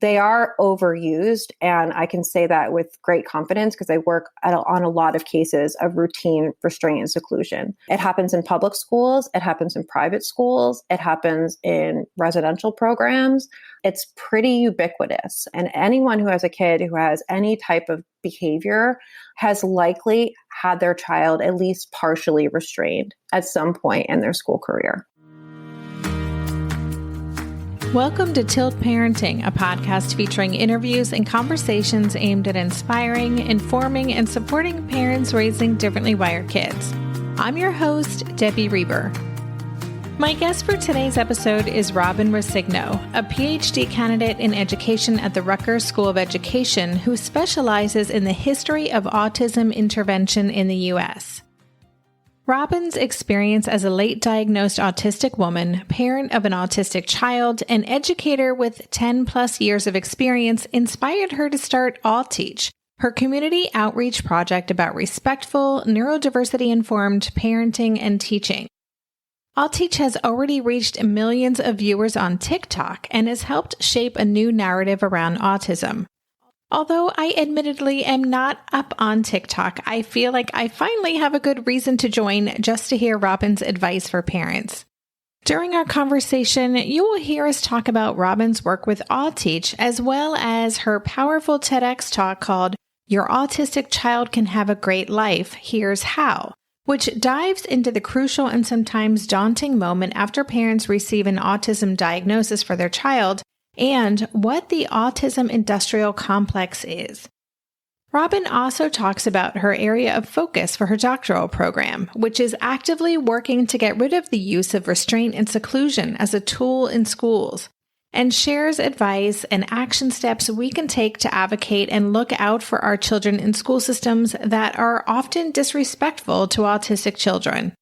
they are overused. And I can say that with great confidence because I work on a lot of cases of routine restraint and seclusion. It happens in public schools. It happens in private schools. It happens in residential programs. It's pretty ubiquitous. And anyone who has a kid who has any type of behavior has likely had their child at least partially restrained at some point in their school career. Welcome to Tilt Parenting, a podcast featuring interviews and conversations aimed at inspiring, informing, and supporting parents raising differently wired kids. I'm your host, Debbie Reber. My guest for today's episode is Robin Roscigno, a PhD candidate in education at the Rutgers School of Education who specializes in the history of autism intervention in the U.S. Robin's experience as a late diagnosed autistic woman, parent of an autistic child, and educator with 10 plus years of experience inspired her to start AuTeach, her community outreach project about respectful, neurodiversity-informed parenting and teaching. AuTeach has already reached millions of viewers on TikTok and has helped shape a new narrative around autism. Although I admittedly am not up on TikTok, I feel like I finally have a good reason to join just to hear Robin's advice for parents. During our conversation, you will hear us talk about Robin's work with AuTeach, as well as her powerful TEDx talk called Your Autistic Child Can Have a Great Life, Here's How, which dives into the crucial and sometimes daunting moment after parents receive an autism diagnosis for their child and what the autism industrial complex is. Robin also talks about her area of focus for her doctoral program, which is actively working to get rid of the use of restraint and seclusion as a tool in schools, and shares advice and action steps we can take to advocate and look out for our children in school systems that are often disrespectful to autistic children.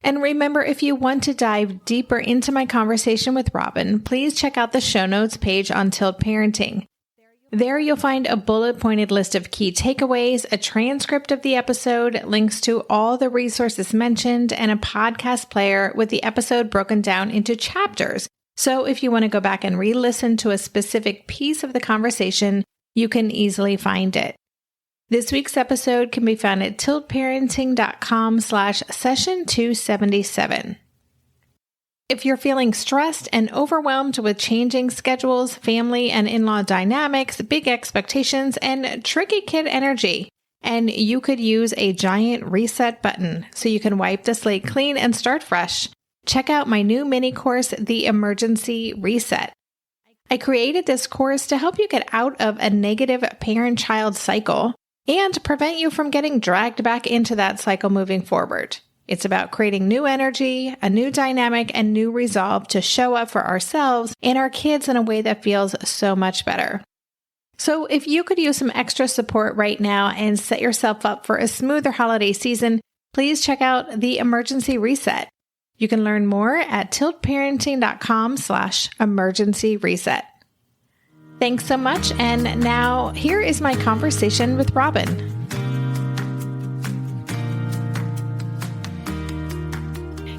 And remember, if you want to dive deeper into my conversation with Robin, please check out the show notes page on Tilt Parenting. There you'll find a bullet-pointed list of key takeaways, a transcript of the episode, links to all the resources mentioned, and a podcast player with the episode broken down into chapters. So if you want to go back and re-listen to a specific piece of the conversation, you can easily find it. This week's episode can be found at tiltparenting.com/session277. If you're feeling stressed and overwhelmed with changing schedules, family and in-law dynamics, big expectations, and tricky kid energy, and you could use a giant reset button so you can wipe the slate clean and start fresh, check out my new mini course, The Emergency Reset. I created this course to help you get out of a negative parent-child cycle and prevent you from getting dragged back into that cycle moving forward. It's about creating new energy, a new dynamic, and new resolve to show up for ourselves and our kids in a way that feels so much better. So if you could use some extra support right now and set yourself up for a smoother holiday season, please check out The Emergency Reset. You can learn more at tiltparenting.com/emergency reset. Thanks so much, and now here is my conversation with Robin.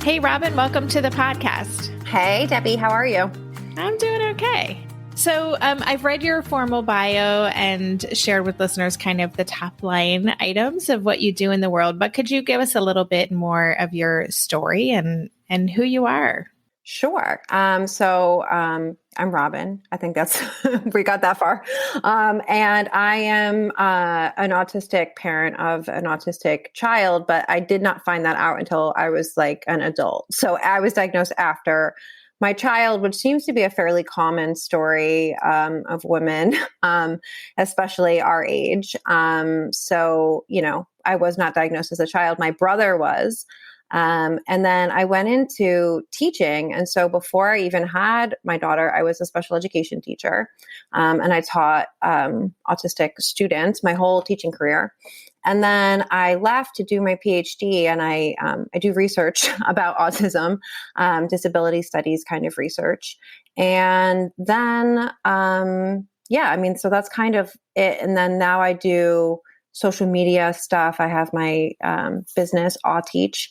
Hey, Robin, welcome to the podcast. Hey, Debbie, how are you? I'm doing okay. So I've read your formal bio and shared with listeners kind of the top line items of what you do in the world, but could you give us a little bit more of your story and who you are? Sure. So I'm Robin. I think that's, we got that far. And I am an autistic parent of an autistic child, but I did not find that out until I was like an adult. So I was diagnosed after my child, which seems to be a fairly common story of women, especially our age. So, I was not diagnosed as a child. My brother was. And then I went into teaching. And so before I even had my daughter, I was a special education teacher. And I taught autistic students my whole teaching career. And then I left to do my PhD, and I do research about autism, disability studies kind of research. And then, so that's kind of it. And then now I do social media stuff. I have my business, AuTeach,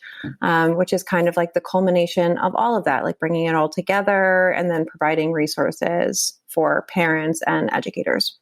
which is kind of like the culmination of all of that, like bringing it all together and then providing resources for parents and educators.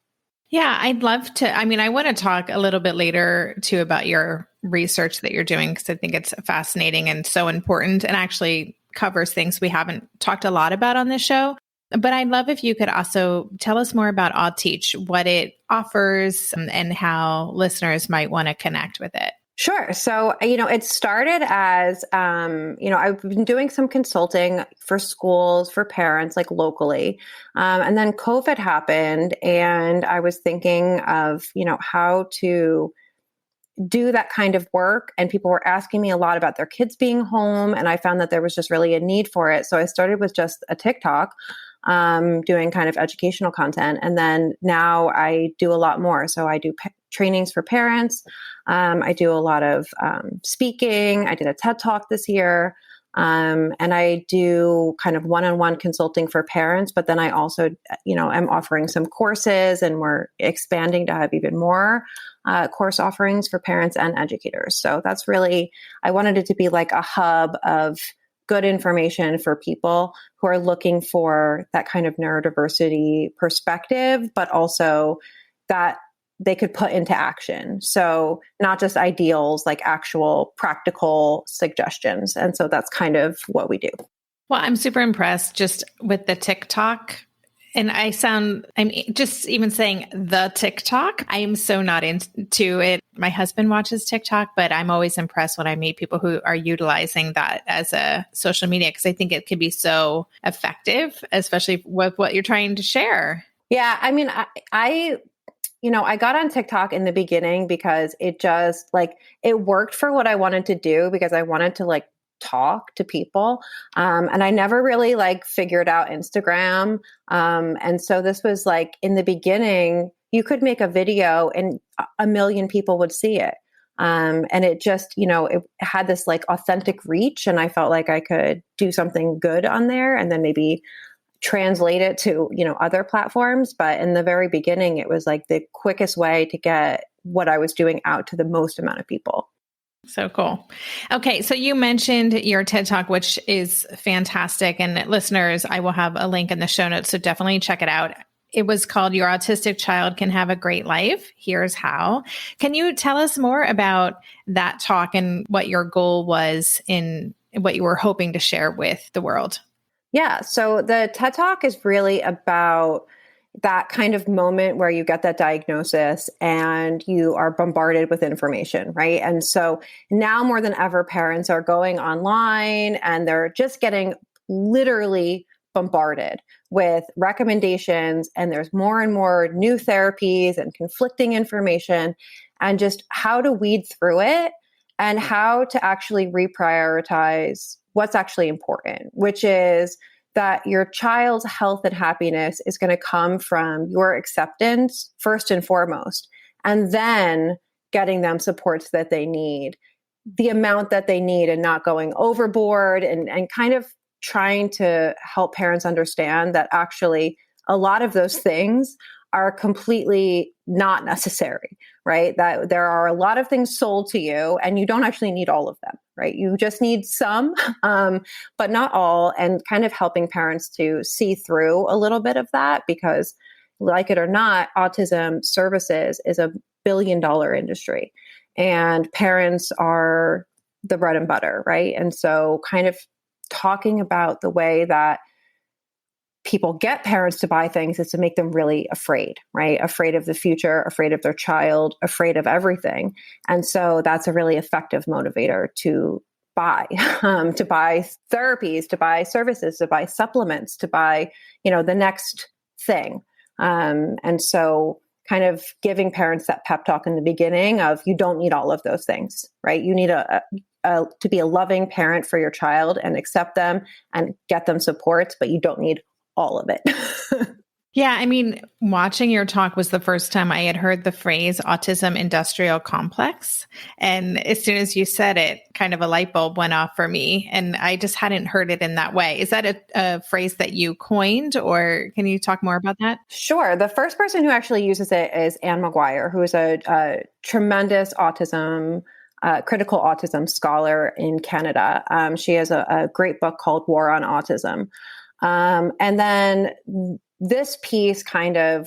Yeah, I'd love to. I mean, I want to talk a little bit later too about your research that you're doing, because I think it's fascinating and so important and actually covers things we haven't talked a lot about on this show. But I'd love if you could also tell us more about AuTeach, what it offers, and how listeners might want to connect with it. Sure. So, it started as, I've been doing some consulting for schools, for parents, like locally. And then COVID happened, and I was thinking of, how to do that kind of work. And people were asking me a lot about their kids being home. And I found that there was just really a need for it. So I started with just a TikTok, doing kind of educational content. And then now I do a lot more. So I do trainings for parents. I do a lot of speaking. I did a TED Talk this year. And I do kind of one-on-one consulting for parents, but then I also, am offering some courses, and we're expanding to have even more course offerings for parents and educators. So that's really, I wanted it to be like a hub of good information for people who are looking for that kind of neurodiversity perspective, but also that they could put into action. So not just ideals, like actual practical suggestions. And so that's kind of what we do. Well, I'm super impressed just with the TikTok. And I'm just even saying the TikTok, I am so not into it. My husband watches TikTok, but I'm always impressed when I meet people who are utilizing that as a social media, because I think it can be so effective, especially with what you're trying to share. Yeah. I mean, I got on TikTok in the beginning because it just it worked for what I wanted to do, because I wanted to talk to people. And I never really figured out Instagram. And so this was in the beginning, you could make a video and a million people would see it. And it just, it had this authentic reach, and I felt like I could do something good on there and then maybe translate it to, other platforms. But in the very beginning, it was the quickest way to get what I was doing out to the most amount of people. So cool. Okay. So you mentioned your TED Talk, which is fantastic. And listeners, I will have a link in the show notes, so definitely check it out. It was called Your Autistic Child Can Have a Great Life. Here's How. Can you tell us more about that talk and what your goal was in what you were hoping to share with the world? Yeah. So the TED Talk is really about that kind of moment where you get that diagnosis and you are bombarded with information, right? And so now more than ever, parents are going online and they're just getting literally bombarded with recommendations, and there's more and more new therapies and conflicting information, and just how to weed through it and how to actually reprioritize what's actually important, which is that your child's health and happiness is going to come from your acceptance first and foremost, and then getting them supports that they need, the amount that they need, and not going overboard, and kind of trying to help parents understand that actually a lot of those things are completely not necessary, right? That there are a lot of things sold to you and you don't actually need all of them, right? You just need some, but not all, and kind of helping parents to see through a little bit of that, because like it or not, autism services is a billion-dollar industry, and parents are the bread and butter, right? And so kind of talking about the way that people get parents to buy things is to make them really afraid, right? Afraid of the future, afraid of their child, afraid of everything. And so that's a really effective motivator to buy therapies, to buy services, to buy supplements, to buy, the next thing. And so kind of giving parents that pep talk in the beginning of, you don't need all of those things, right? You need to be a loving parent for your child and accept them and get them supports, but you don't need all of it. Yeah, I mean, watching your talk was the first time I had heard the phrase autism industrial complex. And as soon as you said it, kind of a light bulb went off for me. And I just hadn't heard it in that way. Is that a phrase that you coined, or can you talk more about that? Sure. The first person who actually uses it is Anne McGuire, who is a tremendous critical autism scholar in Canada. She has a great book called War on Autism. And then this piece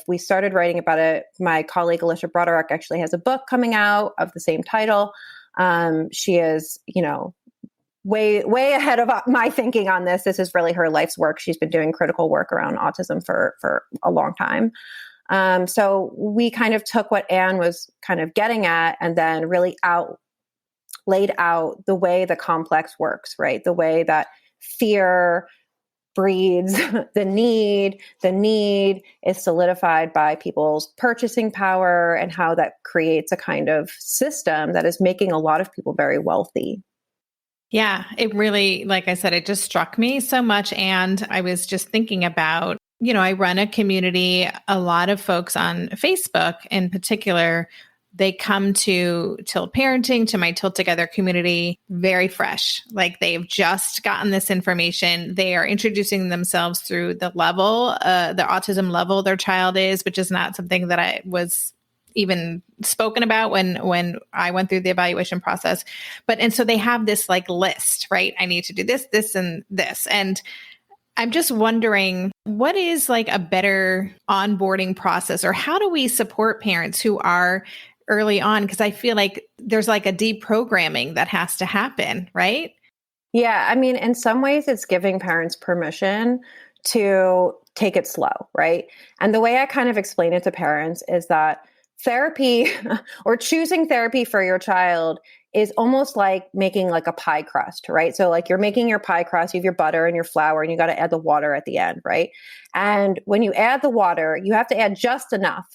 we started writing about it. My colleague, Alicia Broderick, actually has a book coming out of the same title. She is, way ahead of my thinking on this. This is really her life's work. She's been doing critical work around autism for a long time. So we kind of took what Anne was kind of getting at and then really laid out the way the complex works, right? The way that fear breeds the need is solidified by people's purchasing power, and how that creates a kind of system that is making a lot of people very wealthy. Yeah, it really, like I said, it just struck me so much. And I was just thinking about, I run a community, a lot of folks on Facebook in particular, they come to Tilt Parenting, to my Tilt Together community, very fresh. Like they've just gotten this information. They are introducing themselves through the level, the autism level their child is, which is not something that I was even spoken about when I went through the evaluation process. And so they have this like list, right? I need to do this, this, and this. And I'm just wondering, what is like a better onboarding process, or how do we support parents who are early on? Because I feel like there's like a deprogramming that has to happen, right? Yeah. I mean, in some ways it's giving parents permission to take it slow, right? And the way I kind of explain it to parents is that therapy or choosing therapy for your child is almost like making like a pie crust, right? So like you're making your pie crust, you have your butter and your flour, and you got to add the water at the end, right? And when you add the water, you have to add just enough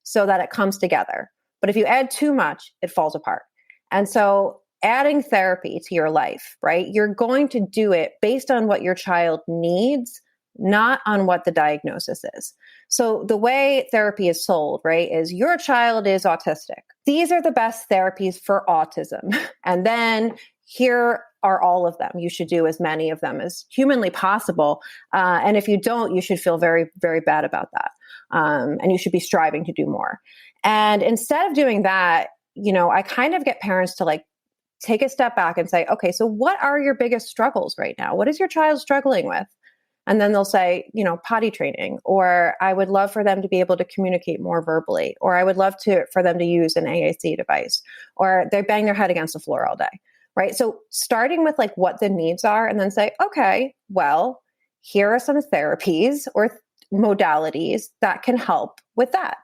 so that it comes together. But if you add too much, it falls apart. And so adding therapy to your life, right? You're going to do it based on what your child needs, not on what the diagnosis is. So the way therapy is sold, right, is your child is autistic. These are the best therapies for autism. And then here are all of them. You should do as many of them as humanly possible. And if you don't, you should feel very, very bad about that. And you should be striving to do more. And instead of doing that, I kind of get parents to like take a step back and say, okay, so what are your biggest struggles right now? What is your child struggling with? And then they'll say, potty training, or I would love for them to be able to communicate more verbally, or I would love for them to use an AAC device, or they bang their head against the floor all day, right? So starting with like what the needs are, and then say, okay, well, here are some therapies or modalities that can help with that.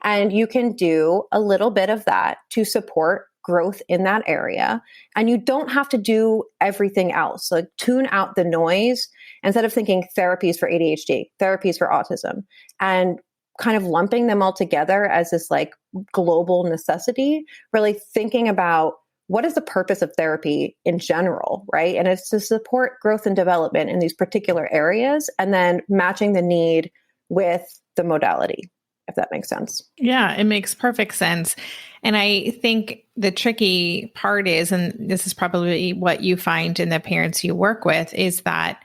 And you can do a little bit of that to support growth in that area. And you don't have to do everything else. Like tune out the noise instead of thinking therapies for ADHD, therapies for autism, and kind of lumping them all together as this like global necessity, really thinking about what is the purpose of therapy in general, right? And it's to support growth and development in these particular areas, and then matching the need with the modality, if that makes sense. Yeah, it makes perfect sense. And I think the tricky part is, and this is probably what you find in the parents you work with, is that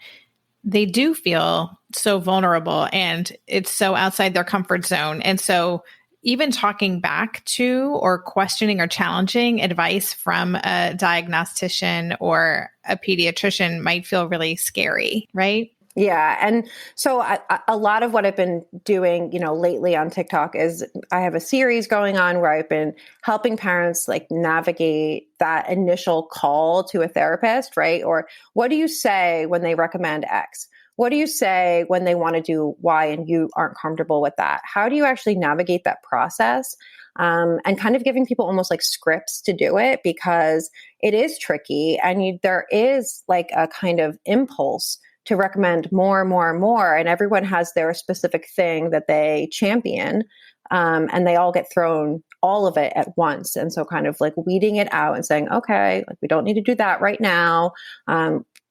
they do feel so vulnerable and it's so outside their comfort zone. And so even talking back to or questioning or challenging advice from a diagnostician or a pediatrician might feel really scary, right? Yeah. And so a lot of what I've been doing, lately on TikTok is I have a series going on where I've been helping parents like navigate that initial call to a therapist, right? Or what do you say when they recommend X? What do you say when they want to do Y and you aren't comfortable with that? How do you actually navigate that process? And kind of giving people almost like scripts to do it, because it is tricky and there is like a kind of impulse to recommend more and more and more. And everyone has their specific thing that they champion. and they all get thrown, all of it at once. And so kind of like weeding it out and saying, okay, like we don't need to do that right now.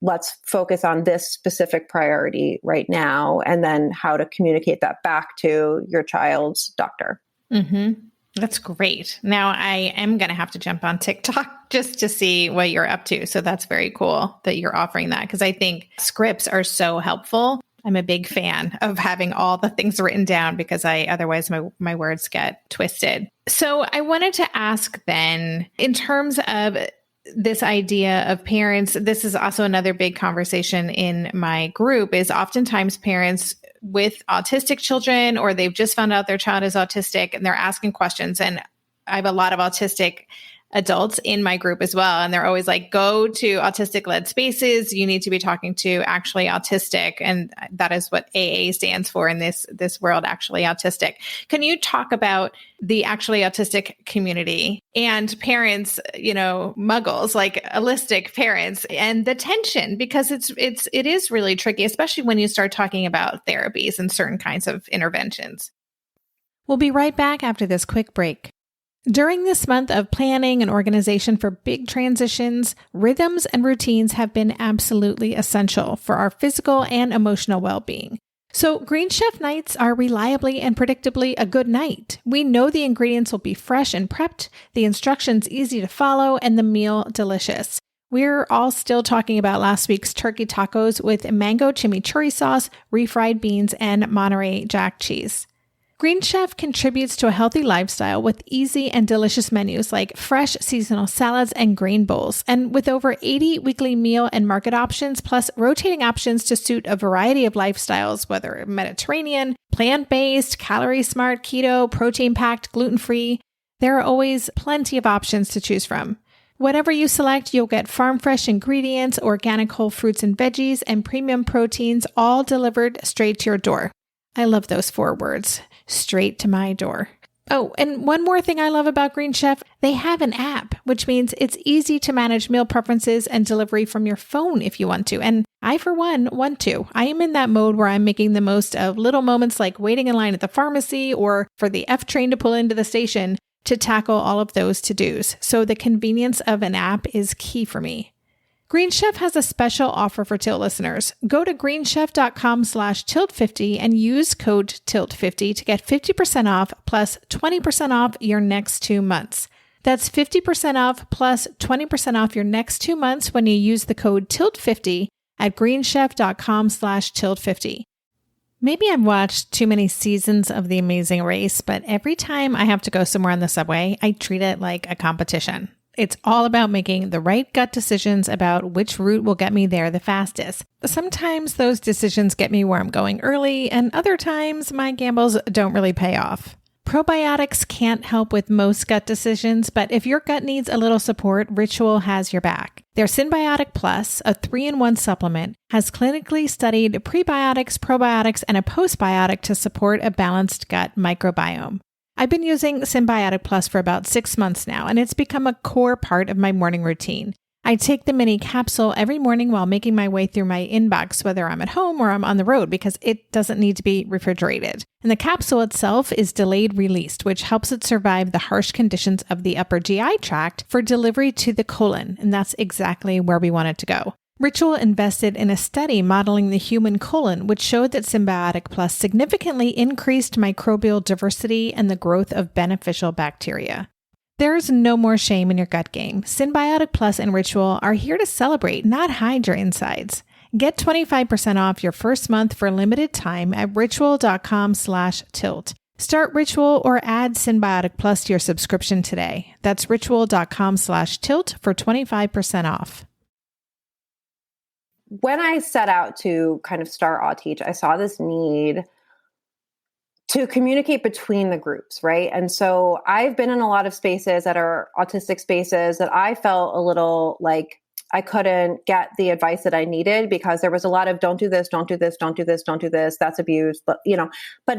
Let's focus on this specific priority right now, and then how to communicate that back to your child's doctor. Mm-hmm. That's great. Now I am going to have to jump on TikTok just to see what you're up to. So that's very cool that you're offering that, because I think scripts are so helpful. I'm a big fan of having all the things written down, because otherwise my words get twisted. So I wanted to ask then, in terms of this idea of parents, this is also another big conversation in my group, is oftentimes parents with autistic children, or they've just found out their child is autistic and they're asking questions. And I have a lot of autistic adults in my group as well. And they're always like, go to autistic-led spaces. You need to be talking to actually autistic. And that is what AA stands for in this world, actually autistic. Can you talk about the actually autistic community and parents, muggles, like allistic parents, and the tension, because it is really tricky, especially when you start talking about therapies and certain kinds of interventions. We'll be right back after this quick break. During this month of planning and organization for big transitions, rhythms and routines have been absolutely essential for our physical and emotional well-being. So Green Chef nights are reliably and predictably a good night. We know the ingredients will be fresh and prepped, the instructions easy to follow, and the meal delicious. We're all still talking about last week's turkey tacos with mango chimichurri sauce, refried beans, and Monterey Jack cheese. Green Chef contributes to a healthy lifestyle with easy and delicious menus like fresh seasonal salads and grain bowls. And with over 80 weekly meal and market options, plus rotating options to suit a variety of lifestyles, whether Mediterranean, plant-based, calorie-smart, keto, protein-packed, gluten-free, there are always plenty of options to choose from. Whatever you select, you'll get farm-fresh ingredients, organic whole fruits and veggies, and premium proteins, all delivered straight to your door. I love those 4 words. Straight to my door. Oh, and one more thing I love about Green Chef, they have an app, which means it's easy to manage meal preferences and delivery from your phone if you want to. And I, for one, want to. I am in that mode where I'm making the most of little moments like waiting in line at the pharmacy or for the F train to pull into the station to tackle all of those to-dos. So the convenience of an app is key for me. Green Chef has a special offer for Tilt listeners. Go to greenchef.com/tilt50 and use code TILT50 to get 50% off plus 20% off your next 2 months. That's 50% off plus 20% off your next 2 months when you use the code TILT50 at greenchef.com/tilt50. Maybe I've watched too many seasons of The Amazing Race, but every time I have to go somewhere on the subway, I treat it like a competition. It's all about making the right gut decisions about which route will get me there the fastest. Sometimes those decisions get me where I'm going early, and other times my gambles don't really pay off. Probiotics can't help with most gut decisions, but if your gut needs a little support, Ritual has your back. Their Synbiotic Plus, a 3-in-1 supplement, has clinically studied prebiotics, probiotics, and a postbiotic to support a balanced gut microbiome. I've been using Synbiotic Plus for about 6 months now, and it's become a core part of my morning routine. I take the mini capsule every morning while making my way through my inbox, whether I'm at home or I'm on the road, because it doesn't need to be refrigerated. And the capsule itself is delayed released, which helps it survive the harsh conditions of the upper GI tract for delivery to the colon, and that's exactly where we want it to go. Ritual invested in a study modeling the human colon, which showed that Synbiotic Plus significantly increased microbial diversity and the growth of beneficial bacteria. There's no more shame in your gut game. Synbiotic Plus and Ritual are here to celebrate, not hide your insides. Get 25% off your first month for a limited time at ritual.com/tilt. Start Ritual or add Synbiotic Plus to your subscription today. That's ritual.com/tilt for 25% off. When I set out to kind of start AuTeach, I saw this need to communicate between the groups, right? And so I've been in a lot of spaces that are autistic spaces that I felt a little like I couldn't get the advice that I needed because there was a lot of don't do this, don't do this, don't do this, don't do this, that's abuse, but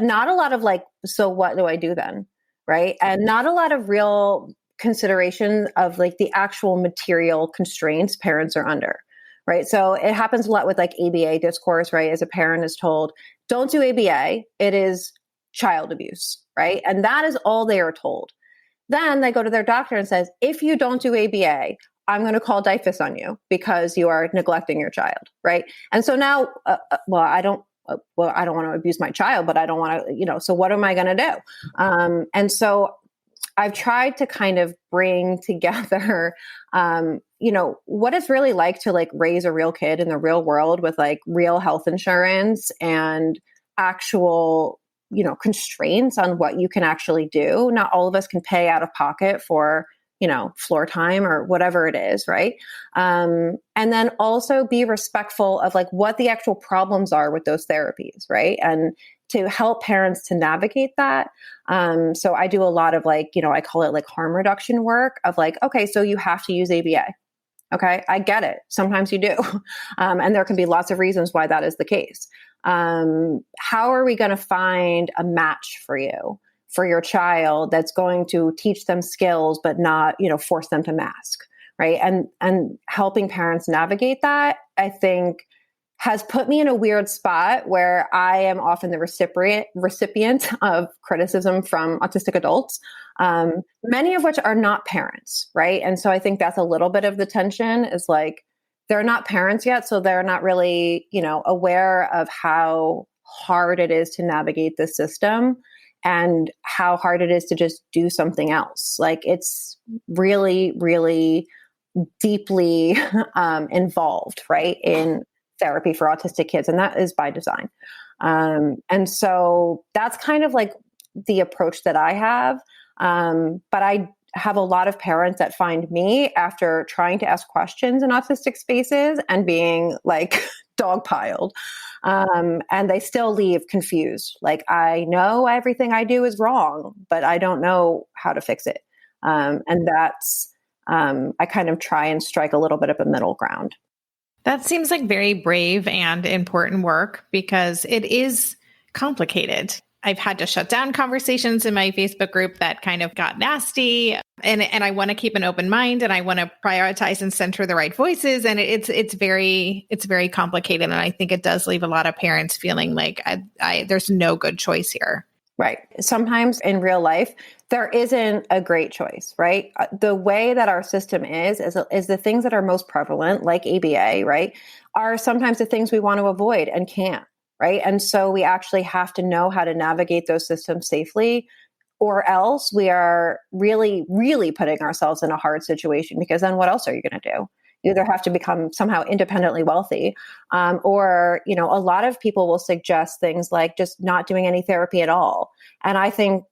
not a lot of like, so what do I do then? Right? And not a lot of real consideration of like the actual material constraints parents are under. Right. So it happens a lot with like ABA discourse, right? As a parent is told, don't do ABA. It is child abuse, right? And that is all they are told. Then they go to their doctor and says, if you don't do ABA, I'm going to call DIFUS on you because you are neglecting your child, right? And so now, I don't want to abuse my child, but I don't want to, so what am I going to do? And so I've tried to kind of bring together, what it's really like to like raise a real kid in the real world with like real health insurance and actual, constraints on what you can actually do. Not all of us can pay out of pocket for, floor time or whatever it is. Right. And then also be respectful of like what the actual problems are with those therapies. Right. And to help parents to navigate that. So I do a lot of like, I call it like harm reduction work of like, okay, so you have to use ABA. Okay. I get it. Sometimes you do. And there can be lots of reasons why that is the case. How are we going to find a match for you, for your child that's going to teach them skills, but not, force them to mask, right? And helping parents navigate that, I think, has put me in a weird spot where I am often the recipient of criticism from autistic adults, many of which are not parents, right? And so I think that's a little bit of the tension is like, they're not parents yet, so they're not really, aware of how hard it is to navigate the system and how hard it is to just do something else. Like it's really, really deeply involved, right, in therapy for autistic kids. And that is by design. And so that's kind of like the approach that I have. But I have a lot of parents that find me after trying to ask questions in autistic spaces and being like dogpiled. And they still leave confused. Like, I know everything I do is wrong, but I don't know how to fix it. And that's, I kind of try and strike a little bit of a middle ground. That seems like very brave and important work because it is complicated. I've had to shut down conversations in my Facebook group that kind of got nasty, and I want to keep an open mind and I want to prioritize and center the right voices. And it's very complicated. And I think it does leave a lot of parents feeling like there's no good choice here. Right. Sometimes in real life, there isn't a great choice, right? The way that our system is the things that are most prevalent, like ABA, right, are sometimes the things we want to avoid and can't, right? And so we actually have to know how to navigate those systems safely, or else we are really, really putting ourselves in a hard situation, because then what else are you going to do? You either have to become somehow independently wealthy, or, a lot of people will suggest things like just not doing any therapy at all. And I think,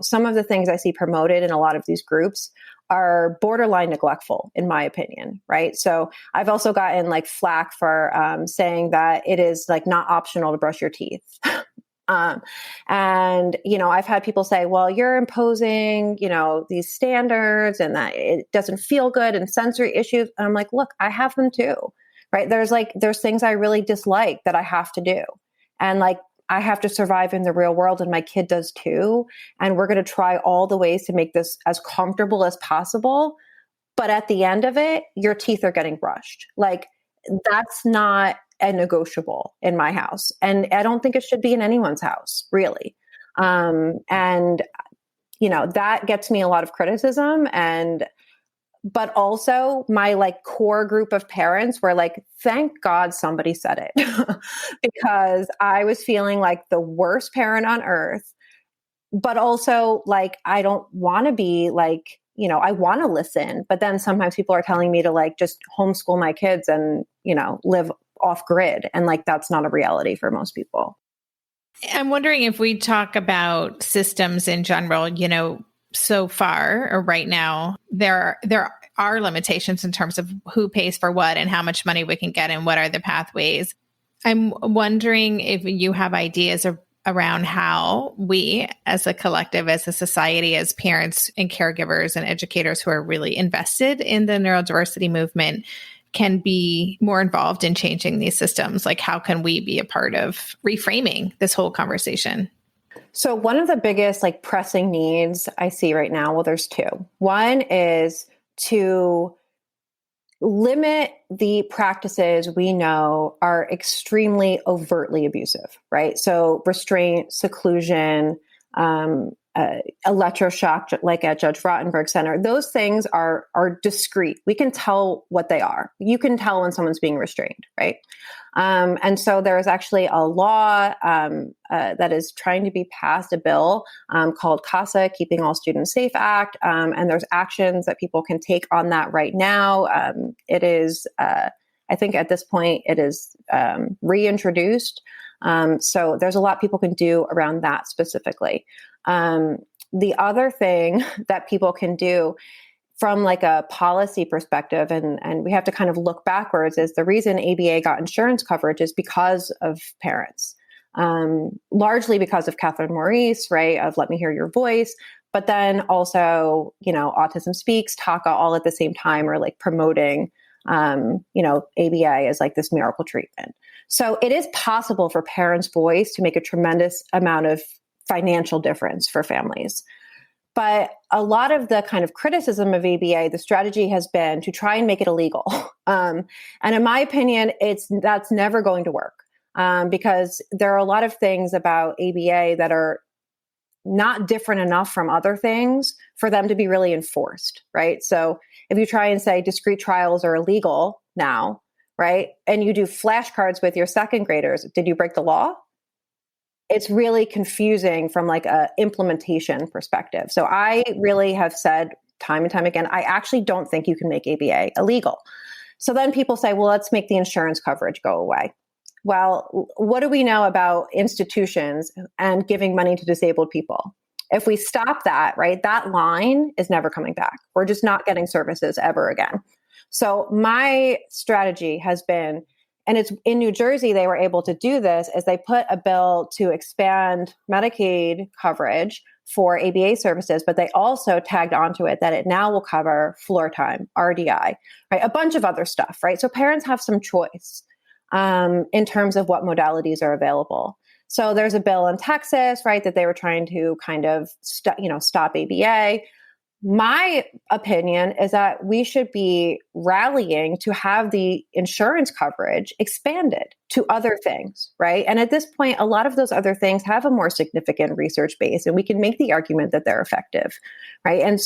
some of the things I see promoted in a lot of these groups are borderline neglectful, in my opinion, right? So I've also gotten like flack for saying that it is like not optional to brush your teeth. And, I've had people say, well, you're imposing, these standards and that it doesn't feel good and sensory issues. And I'm like, look, I have them too, right? There's things I really dislike that I have to do. And like, I have to survive in the real world and my kid does too. And we're going to try all the ways to make this as comfortable as possible. But at the end of it, your teeth are getting brushed. Like, that's not a negotiable in my house. And I don't think it should be in anyone's house, really. And, that gets me a lot of criticism. But also my like core group of parents were like, thank God somebody said it, because I was feeling like the worst parent on earth. But also like, I don't want to be like, I want to listen, but then sometimes people are telling me to like just homeschool my kids and, live off grid. And like, that's not a reality for most people. I'm wondering if we talk about systems in general, so far or right now, there are limitations in terms of who pays for what and how much money we can get and what are the pathways. I'm wondering if you have ideas around how we as a collective, as a society, as parents and caregivers and educators who are really invested in the neurodiversity movement can be more involved in changing these systems. Like, how can we be a part of reframing this whole conversation? So one of the biggest like pressing needs I see right now, well, there's two. One is to limit the practices we know are extremely overtly abusive, right? So restraint, seclusion, electroshock, like at Judge Rottenberg Center, those things are discrete. We can tell what they are. You can tell when someone's being restrained, right? And so there's actually a law that is trying to be passed, a bill called CASA, Keeping All Students Safe Act. And there's actions that people can take on that right now. It is, I think at this point, it is reintroduced. So there's a lot people can do around that specifically. The other thing that people can do from like a policy perspective, and we have to kind of look backwards, is the reason ABA got insurance coverage is because of parents, largely because of Catherine Maurice, right, of Let Me Hear Your Voice, but then also, Autism Speaks, TACA, all at the same time are like promoting, ABA as like this miracle treatment. So it is possible for parents' voice to make a tremendous amount of financial difference for families. But a lot of the kind of criticism of ABA, the strategy has been to try and make it illegal. And in my opinion, that's never going to work because there are a lot of things about ABA that are not different enough from other things for them to be really enforced, right? So if you try and say discrete trials are illegal now, right, and you do flashcards with your second graders, did you break the law? It's really confusing from like a implementation perspective. So I really have said time and time again, I actually don't think you can make ABA illegal. So then people say, well, let's make the insurance coverage go away. Well, what do we know about institutions and giving money to disabled people? If we stop that, right, that line is never coming back. We're just not getting services ever again. So my strategy has been, and it's in New Jersey, they were able to do this as they put a bill to expand Medicaid coverage for ABA services, but they also tagged onto it that it now will cover floor time, RDI, right? A bunch of other stuff, right? So parents have some choice in terms of what modalities are available. So there's a bill in Texas, right, that they were trying to kind of stop ABA. My opinion is that we should be rallying to have the insurance coverage expanded to other things, right? And at this point, a lot of those other things have a more significant research base, and we can make the argument that they're effective, right? And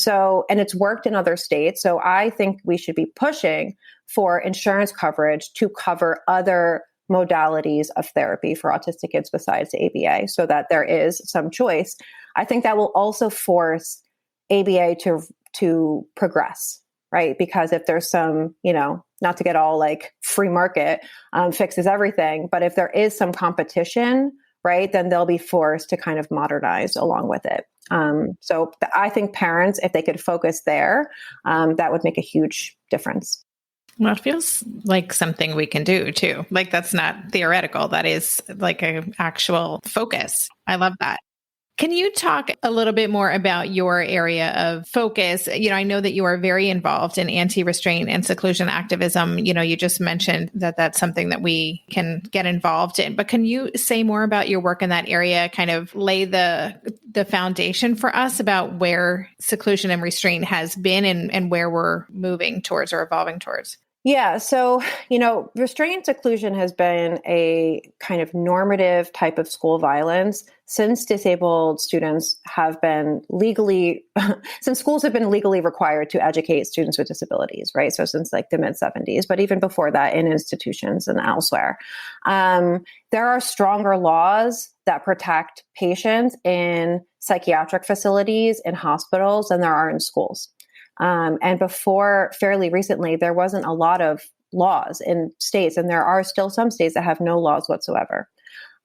it's worked in other states. So I think we should be pushing for insurance coverage to cover other modalities of therapy for autistic kids besides ABA so that there is some choice. I think that will also force ABA to progress, right? Because if there's some, not to get all like free market fixes everything, but if there is some competition, right, then they'll be forced to kind of modernize along with it. So I think parents, if they could focus there, that would make a huge difference. Well, it feels like something we can do too. Like that's not theoretical. That is like an actual focus. I love that. Can you talk a little bit more about your area of focus? I know that you are very involved in anti-restraint and seclusion activism. You just mentioned that that's something that we can get involved in, but can you say more about your work in that area, kind of lay the foundation for us about where seclusion and restraint has been and where we're moving towards or evolving towards? Yeah. So, restraint seclusion has been a kind of normative type of school violence since disabled students have been since schools have been legally required to educate students with disabilities, right? So since like the mid-70s, but even before that in institutions and elsewhere. There are stronger laws that protect patients in psychiatric facilities, in hospitals, than there are in schools. And before fairly recently, there wasn't a lot of laws in states, and there are still some states that have no laws whatsoever.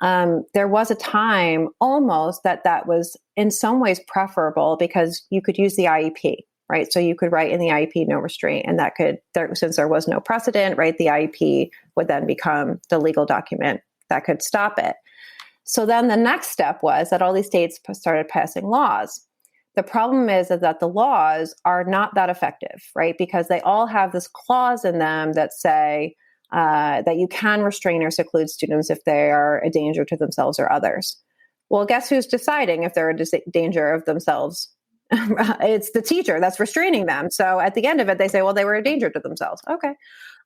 There was a time almost that was in some ways preferable because you could use the IEP, right? So you could write in the IEP no restraint, and since there was no precedent, right, the IEP would then become the legal document that could stop it. So then the next step was that all these states started passing laws. The problem is that the laws are not that effective, right? Because they all have this clause in them that say that you can restrain or seclude students if they are a danger to themselves or others. Well, guess who's deciding if they're a danger of themselves It's the teacher that's restraining them. So at the end of it, they say, well, they were a danger to themselves. Okay.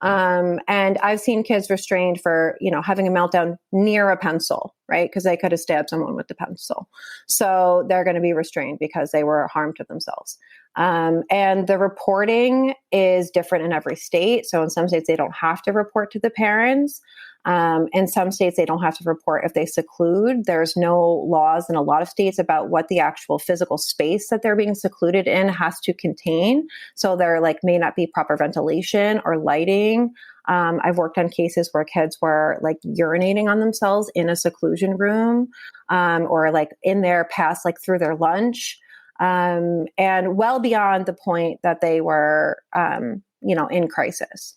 And I've seen kids restrained for, having a meltdown near a pencil, right? Because they could have stabbed someone with the pencil. So they're going to be restrained because they were harm to themselves. And the reporting is different in every state. So in some states, they don't have to report to the parents. In some states, they don't have to report if they seclude. There's no laws in a lot of states about what the actual physical space that they're being secluded in has to contain. So there may not be proper ventilation or lighting. I've worked on cases where kids were urinating on themselves in a seclusion room, or in their past, through their lunch, and well beyond the point that they were, in crisis.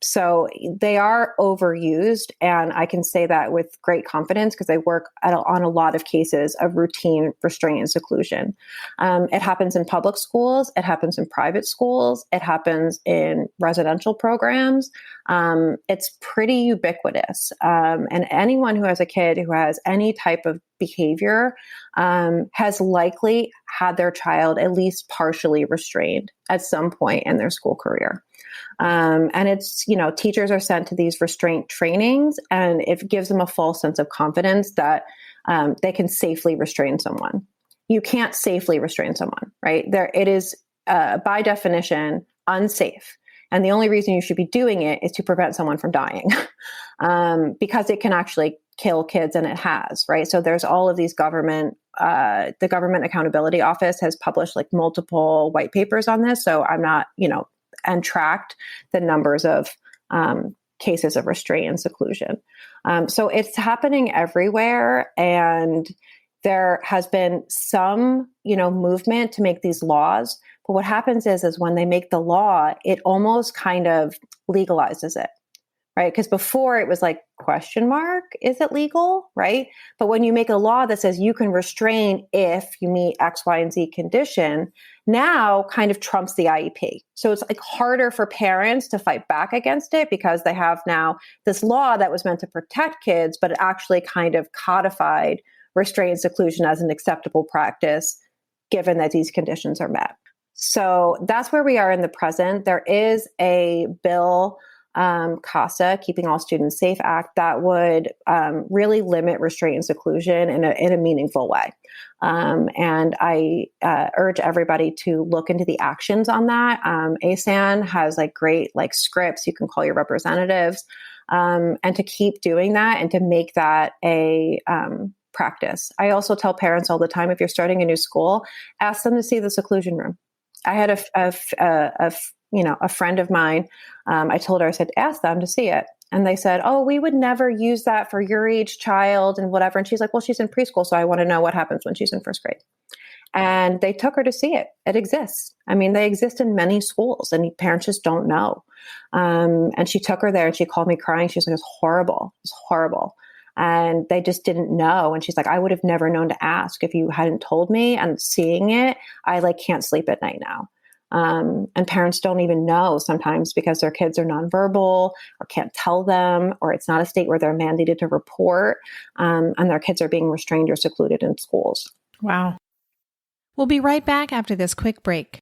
So they are overused, and I can say that with great confidence because I work on a lot of cases of routine restraint and seclusion. It happens in public schools. It happens in private schools. It happens in residential programs. It's pretty ubiquitous. And anyone who has a kid who has any type of behavior has likely had their child at least partially restrained at some point in their school career. And it's, teachers are sent to these restraint trainings, and it gives them a false sense of confidence that they can safely restrain someone. You can't safely restrain someone, right? It is, by definition, unsafe. And the only reason you should be doing it is to prevent someone from dying, because it can actually kill kids, and it has, right? So there's all of these the Government Accountability Office has published multiple white papers on this. So I'm not, and tracked the numbers of cases of restraint and seclusion. So it's happening everywhere. And there has been some, movement to make these laws. But what happens is when they make the law, it almost kind of legalizes it, right? Because before it was question mark, is it legal, right? But when you make a law that says you can restrain if you meet X, Y, and Z condition, now kind of trumps the IEP. So it's harder for parents to fight back against it because they have now this law that was meant to protect kids, but it actually kind of codified restraint and seclusion as an acceptable practice, given that these conditions are met. So that's where we are in the present. There is a bill, CASA, Keeping All Students Safe Act, that would really limit restraint and seclusion in a meaningful way. And I urge everybody to look into the actions on that. ASAN has great scripts. You can call your representatives, and to keep doing that and to make that a practice. I also tell parents all the time, if you're starting a new school, ask them to see the seclusion room. I had a friend of mine, I told her, I said, ask them to see it. And they said, oh, we would never use that for your age child and whatever. And she's like, well, she's in preschool, so I want to know what happens when she's in first grade. And they took her to see it. It exists. I mean, they exist in many schools, and parents just don't know. And she took her there, and she called me crying. She's like, it's horrible. It's horrible. And they just didn't know. And she's like, I would have never known to ask if you hadn't told me. And seeing it, I can't sleep at night now. And parents don't even know sometimes because their kids are nonverbal or can't tell them, or it's not a state where they're mandated to report, and their kids are being restrained or secluded in schools. Wow. We'll be right back after this quick break.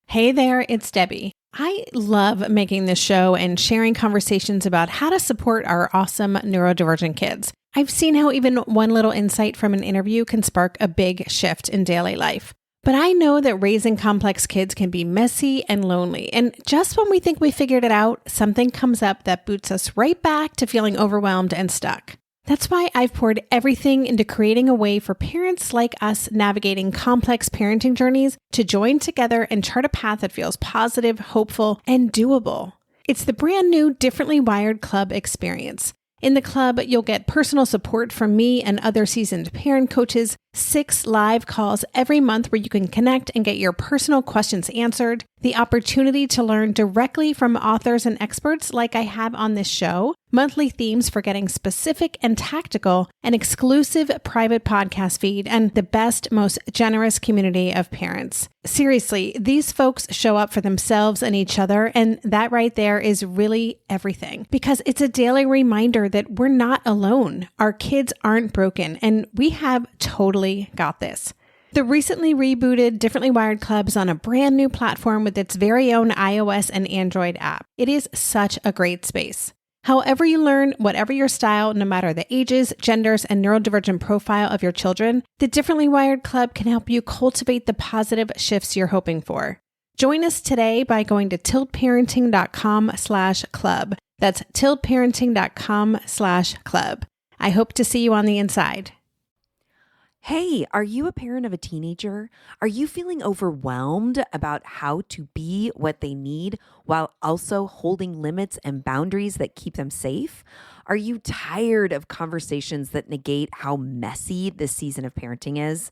Hey there, it's Debbie. I love making this show and sharing conversations about how to support our awesome neurodivergent kids. I've seen how even one little insight from an interview can spark a big shift in daily life. But I know that raising complex kids can be messy and lonely. And just when we think we figured it out, something comes up that boots us right back to feeling overwhelmed and stuck. That's why I've poured everything into creating a way for parents like us navigating complex parenting journeys to join together and chart a path that feels positive, hopeful, and doable. It's the brand new Differently Wired Club experience. In the club, you'll get personal support from me and other seasoned parent coaches, 6 live calls every month where you can connect and get your personal questions answered, the opportunity to learn directly from authors and experts like I have on this show, monthly themes for getting specific and tactical, an exclusive private podcast feed, and the best, most generous community of parents. Seriously, these folks show up for themselves and each other, and that right there is really everything, because it's a daily reminder that we're not alone. Our kids aren't broken, and we have totally got this. The recently rebooted Differently Wired Club is on a brand new platform with its very own iOS and Android app. It is such a great space. However you learn, whatever your style, no matter the ages, genders, and neurodivergent profile of your children, the Differently Wired Club can help you cultivate the positive shifts you're hoping for. Join us today by going to tiltparenting.com/club. That's tiltparenting.com/club. I hope to see you on the inside. Hey, are you a parent of a teenager? Are you feeling overwhelmed about how to be what they need while also holding limits and boundaries that keep them safe? Are you tired of conversations that negate how messy this season of parenting is?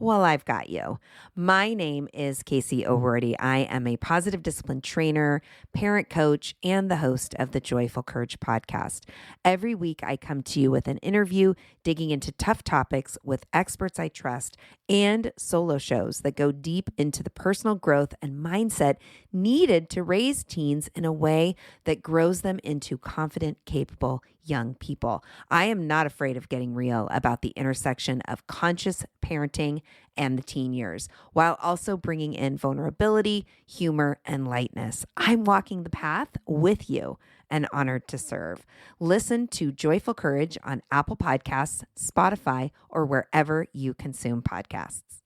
Well, I've got you. My name is Casey O'Rourke. I am a positive discipline trainer, parent coach, and the host of the Joyful Courage podcast. Every week, I come to you with an interview digging into tough topics with experts I trust and solo shows that go deep into the personal growth and mindset needed to raise teens in a way that grows them into confident, capable young people. I am not afraid of getting real about the intersection of conscious parenting and the teen years, while also bringing in vulnerability, humor, and lightness. I'm walking the path with you and honored to serve. Listen to Joyful Courage on Apple Podcasts, Spotify, or wherever you consume podcasts.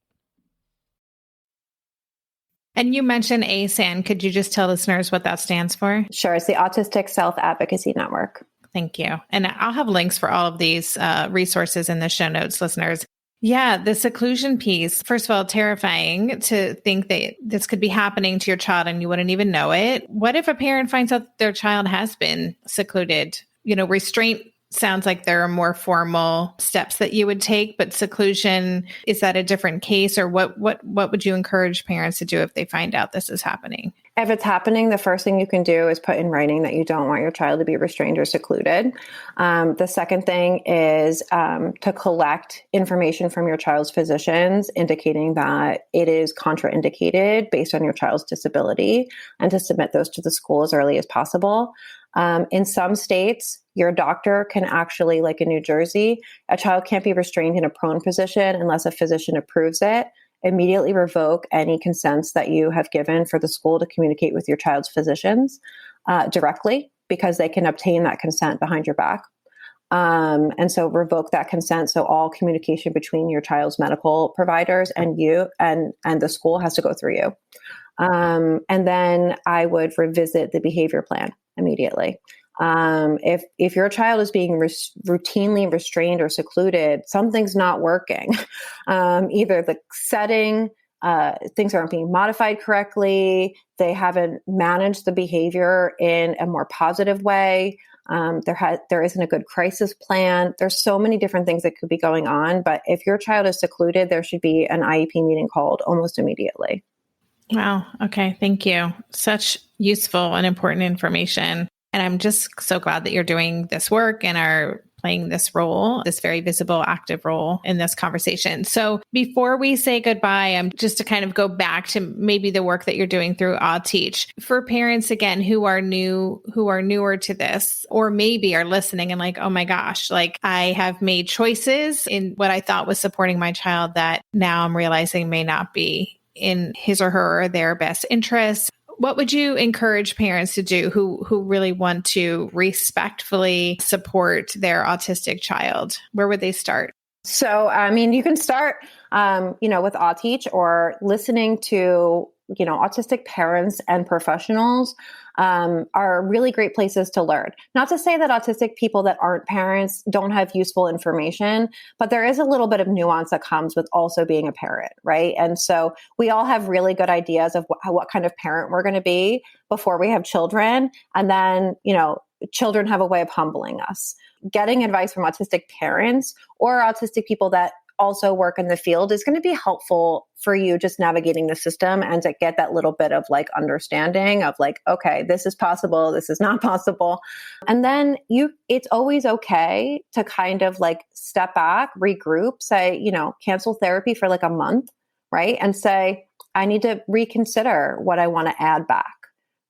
And you mentioned ASAN. Could you just tell listeners what that stands for? Sure. It's the Autistic Self-Advocacy Network. Thank you. And I'll have links for all of these resources in the show notes, listeners. Yeah, the seclusion piece, first of all, terrifying to think that this could be happening to your child and you wouldn't even know it. What if a parent finds out their child has been secluded? Restraint sounds like there are more formal steps that you would take, but seclusion, is that a different case? Or what would you encourage parents to do if they find out this is happening? If it's happening, the first thing you can do is put in writing that you don't want your child to be restrained or secluded. The second thing is to collect information from your child's physicians indicating that it is contraindicated based on your child's disability, and to submit those to the school as early as possible. In some states, your doctor can actually, like in New Jersey, a child can't be restrained in a prone position unless a physician approves it. Immediately revoke any consents that you have given for the school to communicate with your child's physicians directly, because they can obtain that consent behind your back. And so revoke that consent. So all communication between your child's medical providers and you and the school has to go through you. And then I would revisit the behavior plan immediately. If your child is being routinely restrained or secluded, something's not working. Either the setting, things aren't being modified correctly, they haven't managed the behavior in a more positive way. There isn't a good crisis plan. There's so many different things that could be going on. But if your child is secluded, there should be an IEP meeting called almost immediately. Wow. Okay. Thank you. Such useful and important information. And I'm just so glad that you're doing this work and are playing this role, this very visible, active role in this conversation. So before we say goodbye, just to kind of go back to maybe the work that you're doing through AuTeach for parents, again, who are newer to this, or maybe are listening and like, oh my gosh, like I have made choices in what I thought was supporting my child that now I'm realizing may not be in his or her or their best interests. What would you encourage parents to do who really want to respectfully support their autistic child? Where would they start? So, you can start, with AuTeach, or listening to, autistic parents and professionals are really great places to learn. Not to say that autistic people that aren't parents don't have useful information, but there is a little bit of nuance that comes with also being a parent, right? And so we all have really good ideas of what kind of parent we're going to be before we have children. And then, children have a way of humbling us. Getting advice from autistic parents or autistic people that also work in the field is going to be helpful for you just navigating the system and to get that little bit of like understanding of like, okay, this is possible, this is not possible. And then it's always okay to kind of like step back, regroup, say, cancel therapy for like a month, right? And say, I need to reconsider what I want to add back.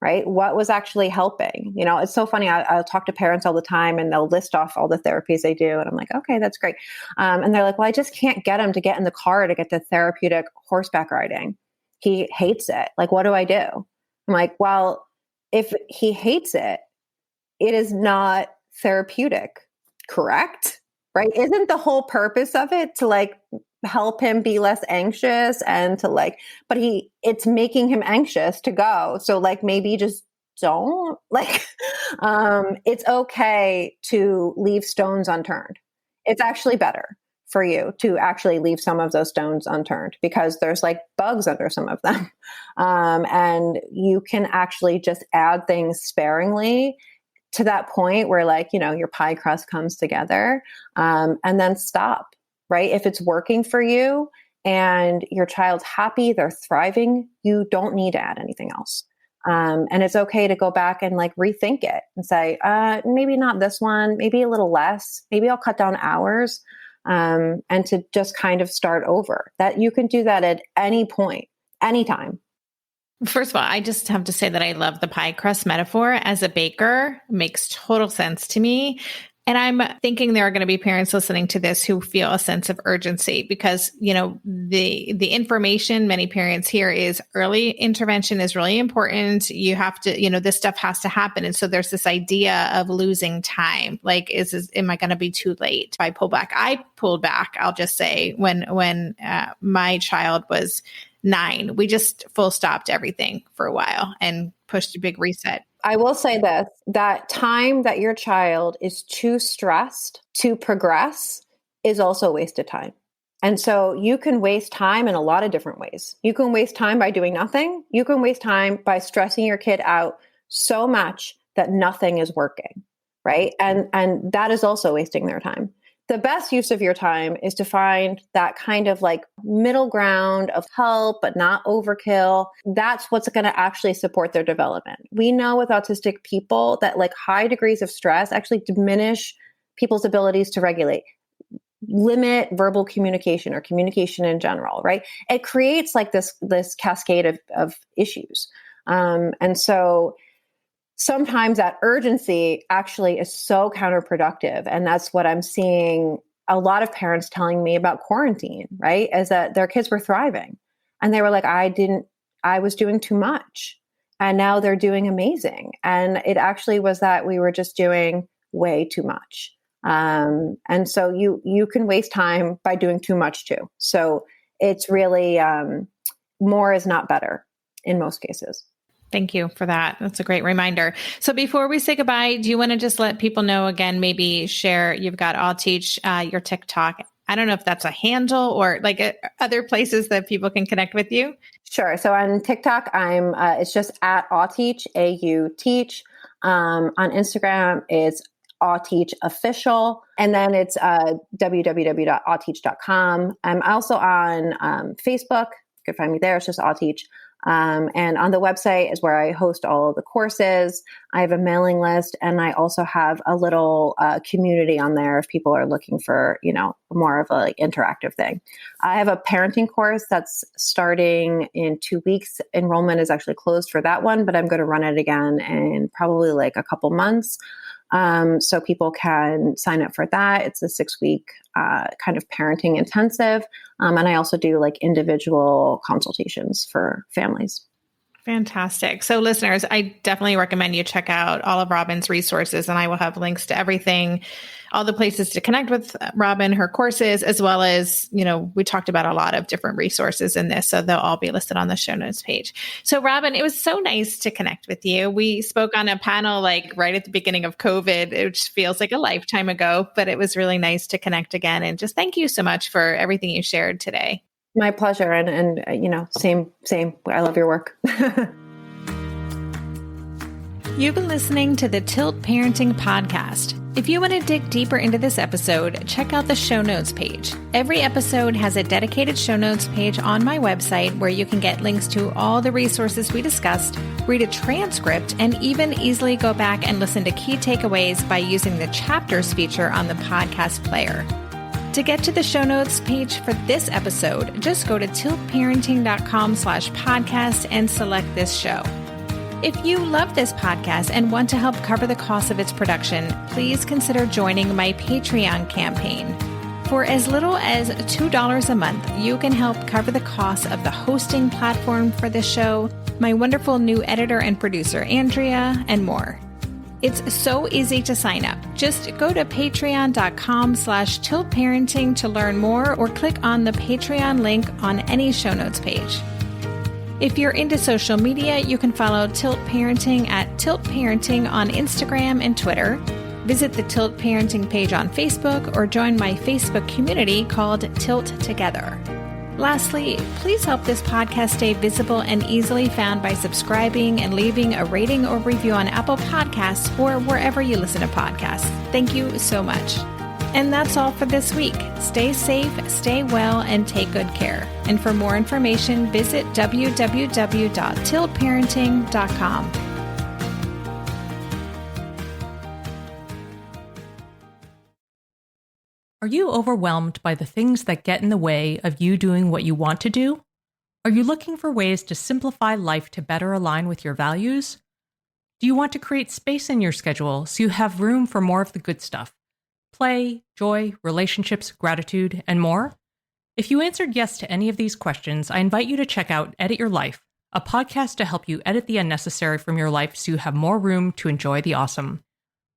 right? What was actually helping? It's so funny. I'll talk to parents all the time and they'll list off all the therapies they do. And I'm like, okay, that's great. And they're like, well, I just can't get him to get in the car to get to therapeutic horseback riding. He hates it. Like, what do I do? I'm like, well, if he hates it, it is not therapeutic, correct? Right? Isn't the whole purpose of it to like help him be less anxious and to like, but it's making him anxious to go. So like maybe just don't like, it's okay to leave stones unturned. It's actually better for you to actually leave some of those stones unturned because there's like bugs under some of them. And you can actually just add things sparingly to that point where like, your pie crust comes together, and then stop. Right? If it's working for you and your child's happy, they're thriving, you don't need to add anything else. And it's okay to go back and like rethink it and say, maybe not this one, maybe a little less, maybe I'll cut down hours, and to just kind of start over. That you can do that at any point, anytime. First of all, I just have to say that I love the pie crust metaphor. As a baker, it makes total sense to me. And I'm thinking there are going to be parents listening to this who feel a sense of urgency because, the information many parents hear is early intervention is really important. You have to, this stuff has to happen. And so there's this idea of losing time. Like, am I going to be too late if I pull back? I pulled back, I'll just say, when my child was 9, we just full stopped everything for a while and pushed a big reset. I will say this, that time that your child is too stressed to progress is also wasted time. And so you can waste time in a lot of different ways. You can waste time by doing nothing. You can waste time by stressing your kid out so much that nothing is working, right? And that is also wasting their time. The best use of your time is to find that kind of like middle ground of help, but not overkill. That's what's going to actually support their development. We know with autistic people that like high degrees of stress actually diminish people's abilities to regulate, limit verbal communication or communication in general, right? It creates like this cascade of issues. And so sometimes that urgency actually is so counterproductive. And that's what I'm seeing a lot of parents telling me about quarantine, right? Is that their kids were thriving and they were like, I was doing too much and now they're doing amazing. And it actually was that we were just doing way too much. And so you can waste time by doing too much too. So it's really, more is not better in most cases. Thank you for that. That's a great reminder. So before we say goodbye, do you want to just let people know again, maybe share, you've got AuTeach, your TikTok. I don't know if that's a handle or like other places that people can connect with you. Sure. So on TikTok, it's just at AuTeach, AuTeach. On Instagram, it's AuTeach official. And then it's www.auteach.com. I'm also on Facebook. You can find me there. It's just AuTeach. And on the website is where I host all of the courses. I have a mailing list, and I also have a little community on there if people are looking for, more of a like interactive thing. I have a parenting course that's starting in 2 weeks. Enrollment is actually closed for that one, but I'm going to run it again in probably like a couple months. So people can sign up for that. It's a 6-week kind of parenting intensive. And I also do like individual consultations for families. Fantastic. So listeners, I definitely recommend you check out all of Robin's resources, and I will have links to everything, all the places to connect with Robin, her courses, as well as, we talked about a lot of different resources in this, so they'll all be listed on the show notes page. So Robin, it was so nice to connect with you. We spoke on a panel like right at the beginning of COVID, which feels like a lifetime ago, but it was really nice to connect again. And just thank you so much for everything you shared today. My pleasure. And same. I love your work. You've been listening to the Tilt Parenting Podcast. If you want to dig deeper into this episode, check out the show notes page. Every episode has a dedicated show notes page on my website where you can get links to all the resources we discussed, read a transcript, and even easily go back and listen to key takeaways by using the chapters feature on the podcast player. To get to the show notes page for this episode, just go to tiltparenting.com/podcast and select this show. If you love this podcast and want to help cover the cost of its production, please consider joining my Patreon campaign. For as little as $2 a month, you can help cover the cost of the hosting platform for this show, my wonderful new editor and producer, Andrea, and more. It's so easy to sign up. Just go to patreon.com/tiltparenting to learn more, or click on the Patreon link on any show notes page. If you're into social media, you can follow Tilt Parenting at Tilt Parenting on Instagram and Twitter. Visit the Tilt Parenting page on Facebook or join my Facebook community called Tilt Together. Lastly, please help this podcast stay visible and easily found by subscribing and leaving a rating or review on Apple Podcasts or wherever you listen to podcasts. Thank you so much. And that's all for this week. Stay safe, stay well, and take good care. And for more information, visit www.tiltparenting.com. Are you overwhelmed by the things that get in the way of you doing what you want to do? Are you looking for ways to simplify life to better align with your values? Do you want to create space in your schedule so you have room for more of the good stuff? Play, joy, relationships, gratitude, and more? If you answered yes to any of these questions, I invite you to check out Edit Your Life, a podcast to help you edit the unnecessary from your life so you have more room to enjoy the awesome.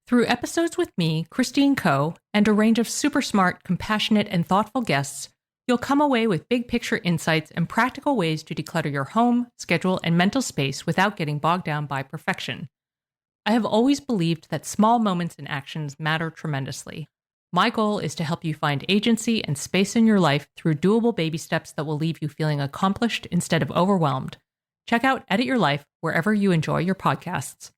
Through episodes with me, Christine Coe, and a range of super smart, compassionate, and thoughtful guests, you'll come away with big picture insights and practical ways to declutter your home, schedule, and mental space without getting bogged down by perfection. I have always believed that small moments and actions matter tremendously. My goal is to help you find agency and space in your life through doable baby steps that will leave you feeling accomplished instead of overwhelmed. Check out Edit Your Life wherever you enjoy your podcasts.